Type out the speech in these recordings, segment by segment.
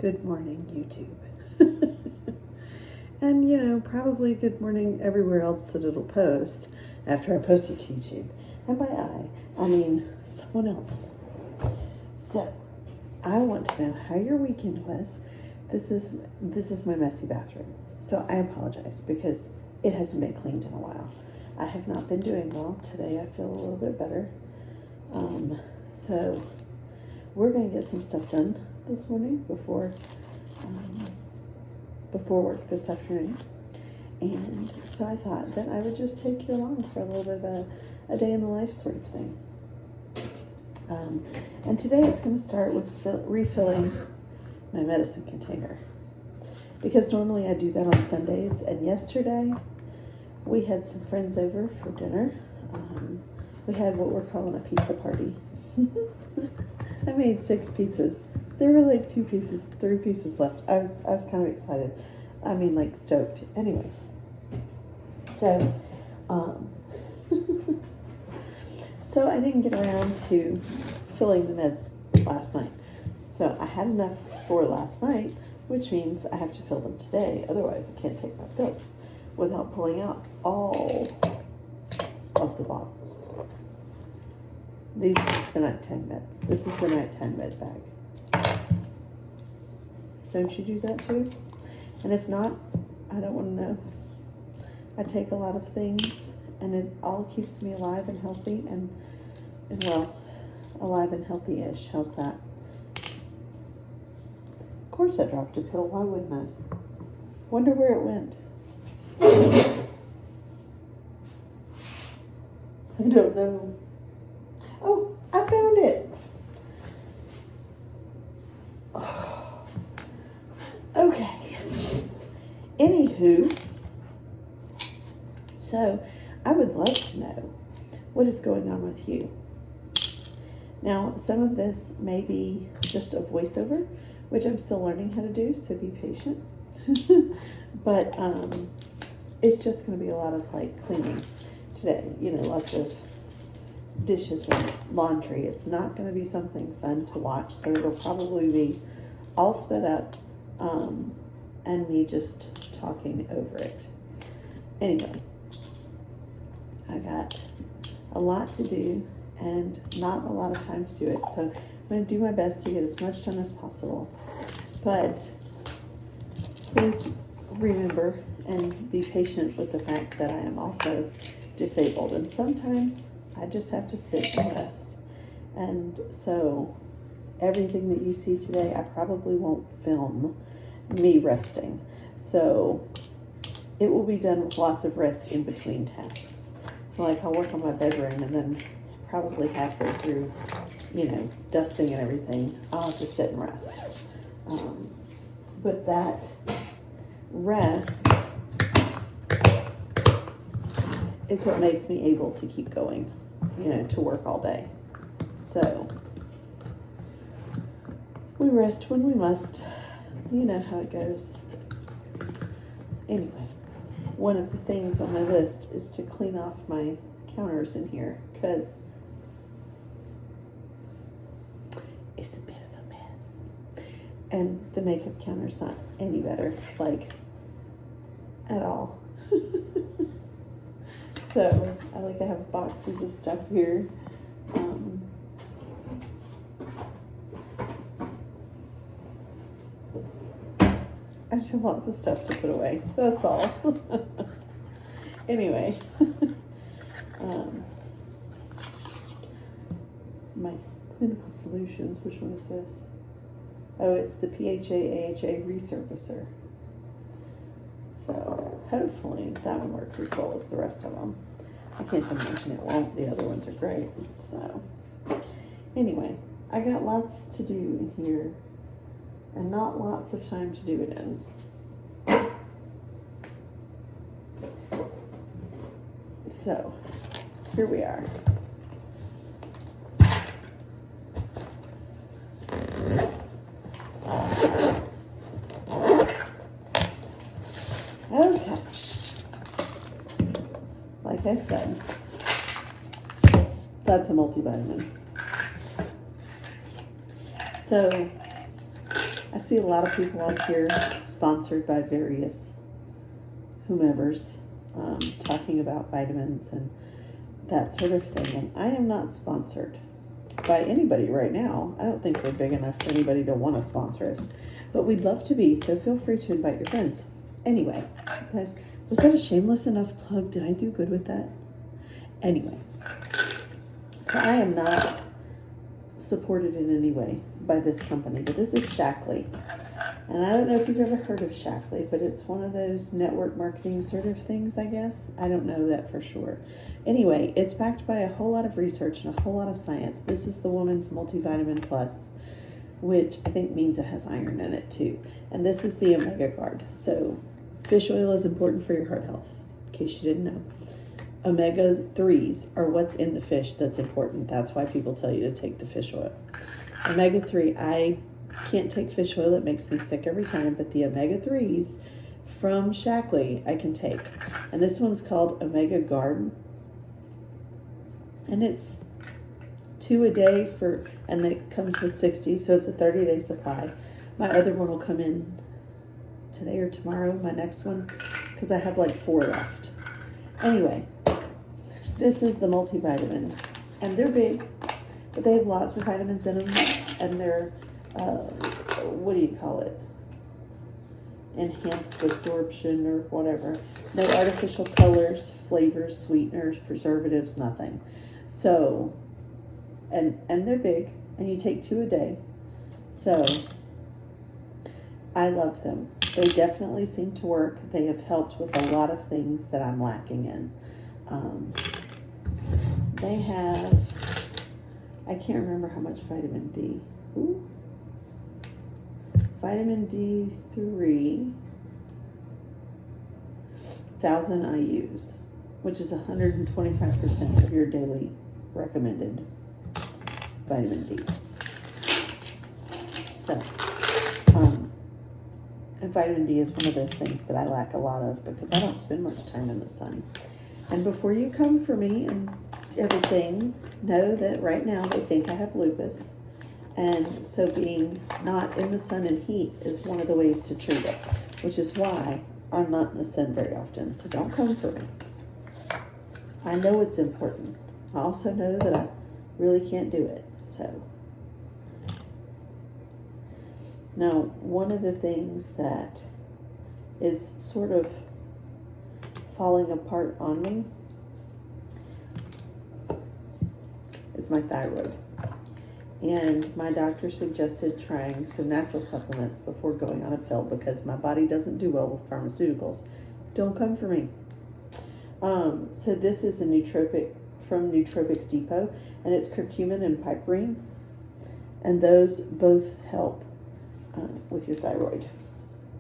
Good morning, YouTube. And, probably good morning everywhere else that it'll post after I post it to YouTube. And by I mean someone else. So, I want to know how your weekend was. This is my messy bathroom. So I apologize because it hasn't been cleaned in a while. I have not been doing well. Today I feel a little bit better. So we're going to get some stuff done this morning before work this afternoon. And so I thought that I would just take you along for a little bit of a day in the life sort of thing. And today it's going to start with refilling my medicine container, because normally I do that on Sundays. And yesterday we had some friends over for dinner. We had what we're calling a pizza party. I made 6 pizzas. There were like 3 pieces left. I was kind of excited. I mean, like stoked. Anyway, so so I didn't get around to filling the meds last night. So I had enough for last night, which means I have to fill them today. Otherwise, I can't take my pills without pulling out all of the bottles. These are just the nighttime meds. This is the nighttime med bag. Don't you do that too? And if not, I don't want to know. I take a lot of things, and it all keeps me alive and healthy, and well, alive and healthy-ish. How's that? Of course I dropped a pill. Why wouldn't I? Wonder where it went. I don't know. Oh, I found it. Oh. Okay. Anywho, so I would love to know what is going on with you. Now, some of this may be just a voiceover, which I'm still learning how to do, so be patient. But it's just going to be a lot of cleaning today. Lots of dishes and laundry. It's not going to be something fun to watch, so it'll probably be all sped up and me just talking over it. Anyway, I got a lot to do and not a lot of time to do it, so I'm going to do my best to get as much done as possible. But please remember and be patient with the fact that I am also disabled, and sometimes I just have to sit and rest. And so everything that you see today, I probably won't film me resting. So it will be done with lots of rest in between tasks. So I'll work on my bedroom, and then probably halfway through, dusting and everything, I'll have to sit and rest. But that rest is what makes me able to keep going, to work all day. So we rest when we must. You know how it goes. Anyway, one of the things on my list is to clean off my counters in here, because it's a bit of a mess. And the makeup counter's not any better, at all. So I have boxes of stuff here. I just have lots of stuff to put away. That's all. Anyway, my clinical solutions. Which one is this? Oh, it's the PHA-AHA resurfacer. So hopefully that one works as well as the rest of them. I can't imagine it won't. The other ones are great. So anyway, I got lots to do in here and not lots of time to do it in. So here we are. Okay. Like I said, that's a multivitamin. So I see a lot of people on here sponsored by various whomevers, talking about vitamins and that sort of thing. And I am not sponsored by anybody right now. I don't think we're big enough for anybody to want to sponsor us, but we'd love to be, so feel free to invite your friends. Anyway, guys, was that a shameless enough plug? Did I do good with that? Anyway, so I am not supported in any way by this company, but this is Shackley. And I don't know if you've ever heard of Shackley, but it's one of those network marketing sort of things, I guess. I don't know that for sure. Anyway, it's backed by a whole lot of research and a whole lot of science. This is the Woman's Multivitamin Plus, which I think means it has iron in it too. And this is the Omega Guard. So fish oil is important for your heart health, in case you didn't know. Omega 3s are what's in the fish that's important. That's why people tell you to take the fish oil. Omega 3, I can't take fish oil. It makes me sick every time. But the Omega 3s from Shackley I can take. And this one's called Omega Guard. And it's 2 a day and it comes with 60. So it's a 30-day supply. My other one will come in today or tomorrow, my next one, because I have like 4 left. Anyway, this is the multivitamin, and they're big, but they have lots of vitamins in them, and they're, what do you call it? Enhanced absorption or whatever. No artificial colors, flavors, sweeteners, preservatives, nothing. So, and they're big, and you take 2 a day. So, I love them. They definitely seem to work. They have helped with a lot of things that I'm lacking in. They have, I can't remember how much vitamin D. Ooh. Vitamin D3, 1,000 IUs, which is 125% of your daily recommended vitamin D. So, and vitamin D is one of those things that I lack a lot of because I don't spend much time in the sun. And before you come for me and everything, know that right now they think I have lupus. And so being not in the sun and heat is one of the ways to treat it, which is why I'm not in the sun very often. So don't come for me. I know it's important. I also know that I really can't do it. So now, one of the things that is sort of falling apart on me is my thyroid. And my doctor suggested trying some natural supplements before going on a pill because my body doesn't do well with pharmaceuticals. Don't come for me. So this is a nootropic from Nootropics Depot, and it's curcumin and piperine. And those both help with your thyroid.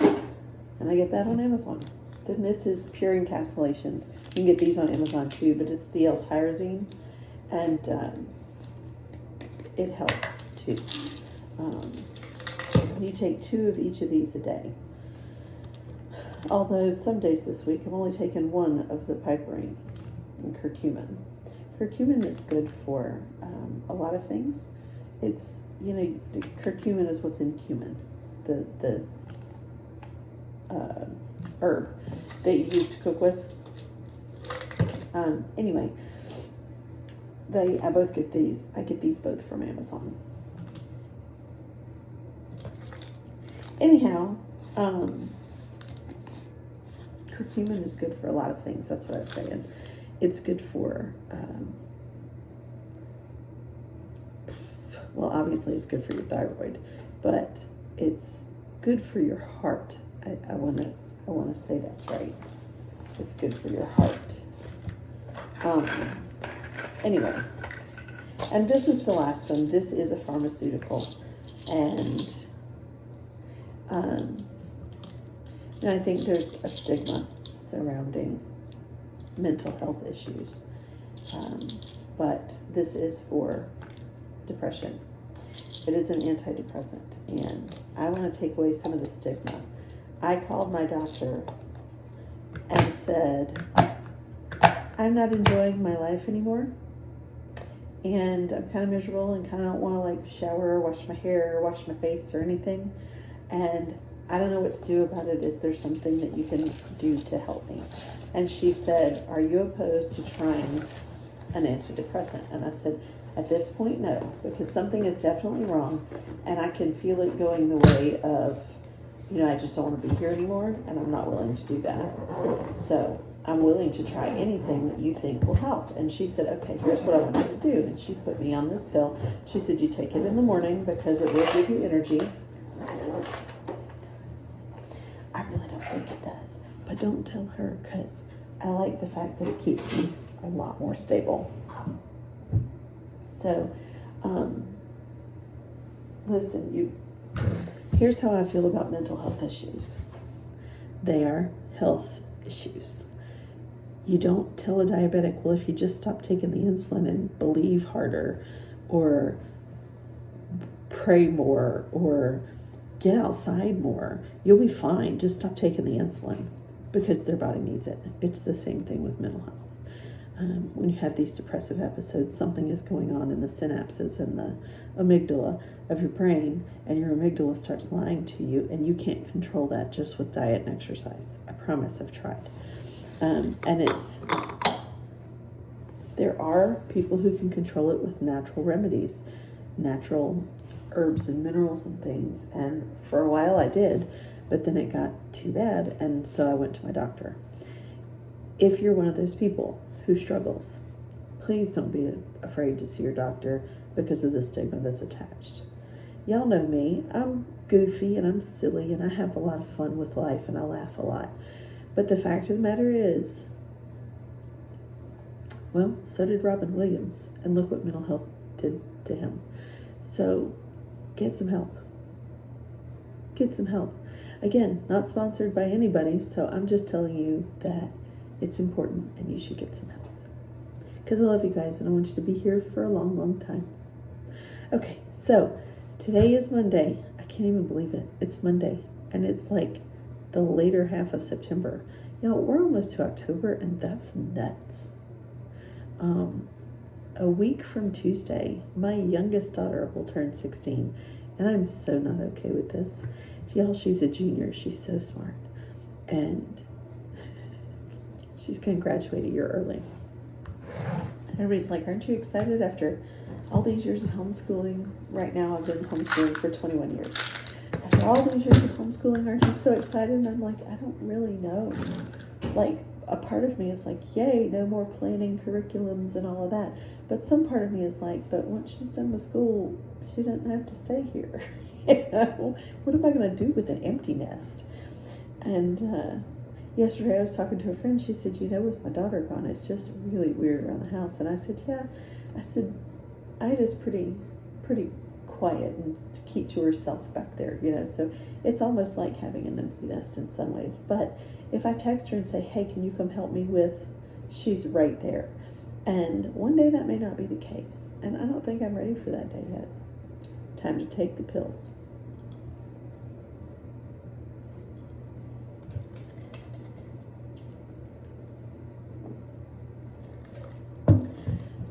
And I get that on Amazon. Then this is pure encapsulations. You can get these on Amazon too, but it's the L-tyrosine, and it helps too. You take 2 of each of these a day. Although some days this week I've only taken 1 of the piperine and curcumin. Curcumin is good for a lot of things. It's, curcumin is what's in cumin, the herb that you use to cook with. Anyway, I get these both from Amazon. Anyhow, curcumin is good for a lot of things. That's what I'm saying. It's good for, well, obviously it's good for your thyroid, but it's good for your heart. I want to say that's right. It's good for your heart. Anyway, and this is the last one. This is a pharmaceutical, and I think there's a stigma surrounding mental health issues, but this is for depression. It is an antidepressant, and I want to take away some of the stigma. I called my doctor and said, I'm not enjoying my life anymore, and I'm kind of miserable and kind of don't want to shower or wash my hair or wash my face or anything. and I don't know what to do about it. Is there something that you can do to help me? And she said, are you opposed to trying an antidepressant? And I said, at this point, no, because something is definitely wrong, and I can feel it going the way of, I just don't want to be here anymore, and I'm not willing to do that. So I'm willing to try anything that you think will help. And she said, okay, here's what I want you to do. And she put me on this pill. She said, you take it in the morning because it will give you energy. I really don't think it does. But don't tell her, because I like the fact that it keeps me a lot more stable. So, listen, here's how I feel about mental health issues. They are health issues. You don't tell a diabetic, well, if you just stop taking the insulin and believe harder, or pray more, or get outside more, you'll be fine. Just stop taking the insulin, because their body needs it. It's the same thing with mental health. When you have these depressive episodes, something is going on in the synapses and the amygdala of your brain, and your amygdala starts lying to you, and you can't control that just with diet and exercise. I promise, I've tried. And there are people who can control it with natural remedies, natural herbs and minerals and things. And for a while I did, but then it got too bad, and so I went to my doctor. If you're one of those people who struggles, please don't be afraid to see your doctor because of the stigma that's attached. Y'all know me. I'm goofy and I'm silly and I have a lot of fun with life and I laugh a lot. But the fact of the matter is, well, so did Robin Williams, and look what mental health did to him. So get some help. Get some help. Again, not sponsored by anybody, so I'm just telling you that it's important and you should get some help. Because I love you guys and I want you to be here for a long, long time. Okay, so today is Monday. I can't even believe it. It's Monday, and it's like the later half of September. We're almost to October, and that's nuts. A week from Tuesday, my youngest daughter will turn 16, and I'm so not okay with this. She's a junior. She's so smart, and she's going to graduate a year early. And everybody's like, aren't you excited after all these years of homeschooling? Right now, I've been homeschooling for 21 years. After all these years of homeschooling, aren't you so excited? And I'm like, I don't really know. Like, a part of me is like, yay, no more planning curriculums and all of that. But some part of me is like, but once she's done with school, she doesn't have to stay here. What am I going to do with an empty nest? And yesterday I was talking to a friend. She said, with my daughter gone, it's just really weird around the house. And I said, yeah. I said, Ida's pretty quiet and to keep to herself back there, so it's almost like having an empty nest in some ways. But if I text her and say, hey, can you come help me with, she's right there. And one day that may not be the case, and I don't think I'm ready for that day yet. Time to take the pills.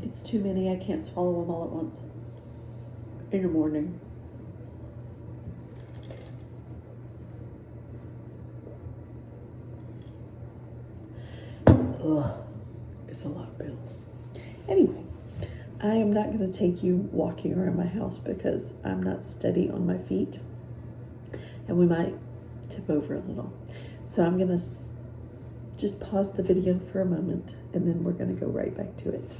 It's too many. I can't swallow them all at once in the morning. Ugh, it's a lot of pills. Anyway, I am not going to take you walking around my house because I'm not steady on my feet, and we might tip over a little. So I'm going to just pause the video for a moment, and then we're going to go right back to it.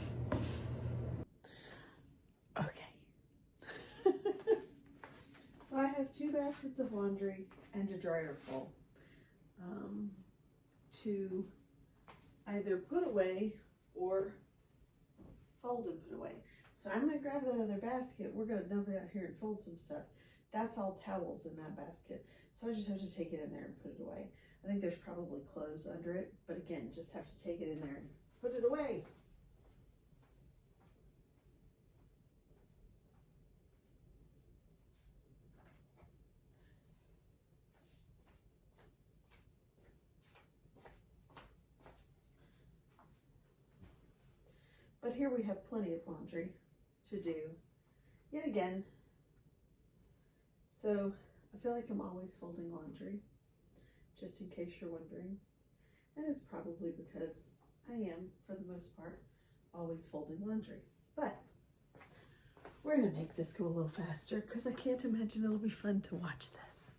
So I have 2 baskets of laundry and a dryer full to either put away or fold and put away. So I'm going to grab that other basket. We're going to dump it out here and fold some stuff. That's all towels in that basket. So I just have to take it in there and put it away. I think there's probably clothes under it, but again, just have to take it in there and put it away. But here we have plenty of laundry to do yet again. So I feel like I'm always folding laundry, just in case you're wondering. And it's probably because I am, for the most part, always folding laundry. But we're gonna make this go a little faster because I can't imagine it'll be fun to watch this.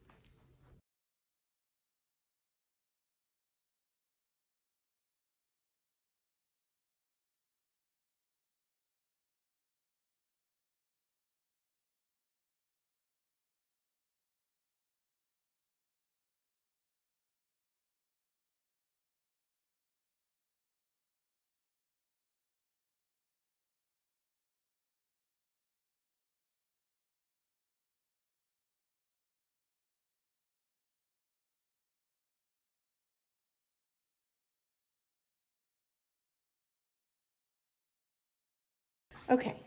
Okay,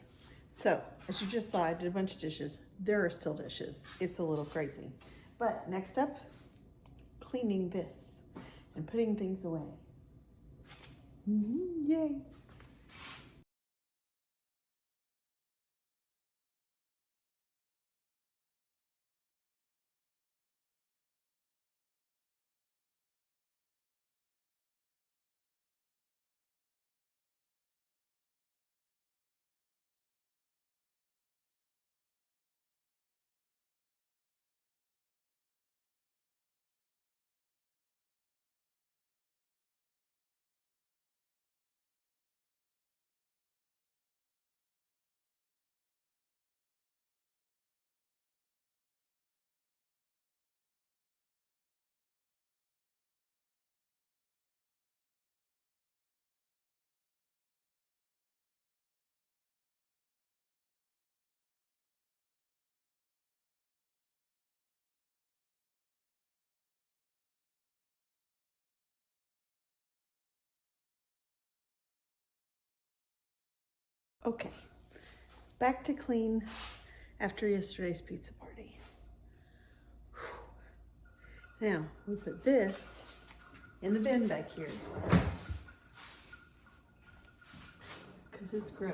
so as you just saw, I did a bunch of dishes. There are still dishes. It's a little crazy. But next up, cleaning this and putting things away. Yay. Okay, back to clean after yesterday's pizza party. Now, we put this in the bin back here because it's gross.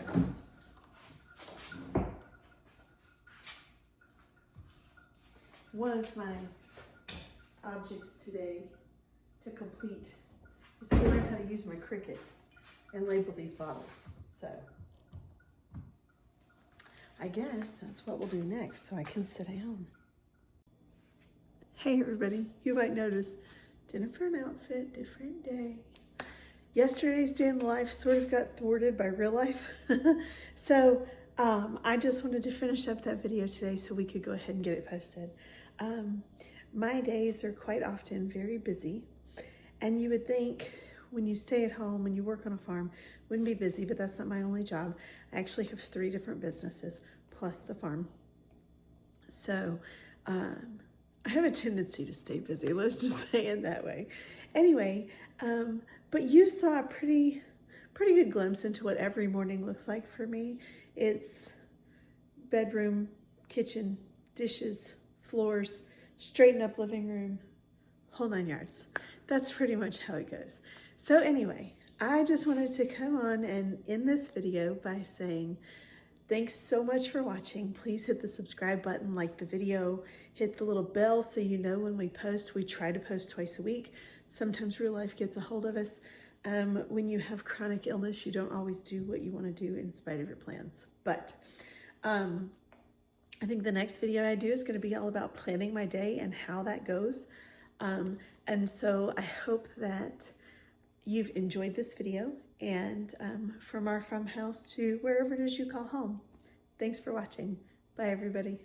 One of my objects today to complete is to learn how to use my Cricut and label these bottles. So I guess that's what we'll do next, so I can sit down. Hey everybody, you might notice different outfit, different day. Yesterday's day in the life sort of got thwarted by real life. So I just wanted to finish up that video today so we could go ahead and get it posted. My days are quite often very busy, and you would think when you stay at home and you work on a farm, wouldn't be busy, but that's not my only job. I actually have 3 different businesses plus the farm. So I have a tendency to stay busy, let's just say it that way. Anyway, but you saw a pretty good glimpse into what every morning looks like for me. It's bedroom, kitchen, dishes, floors, straighten up living room, whole 9 yards. That's pretty much how it goes. So anyway, I just wanted to come on and end this video by saying thanks so much for watching. Please hit the subscribe button, like the video, hit the little bell so you know when we post. We try to post twice a week. Sometimes real life gets a hold of us. When you have chronic illness, you don't always do what you want to do in spite of your plans. But I think the next video I do is going to be all about planning my day and how that goes. And so I hope that you've enjoyed this video, and from our farmhouse to wherever it is you call home. Thanks for watching. Bye, everybody.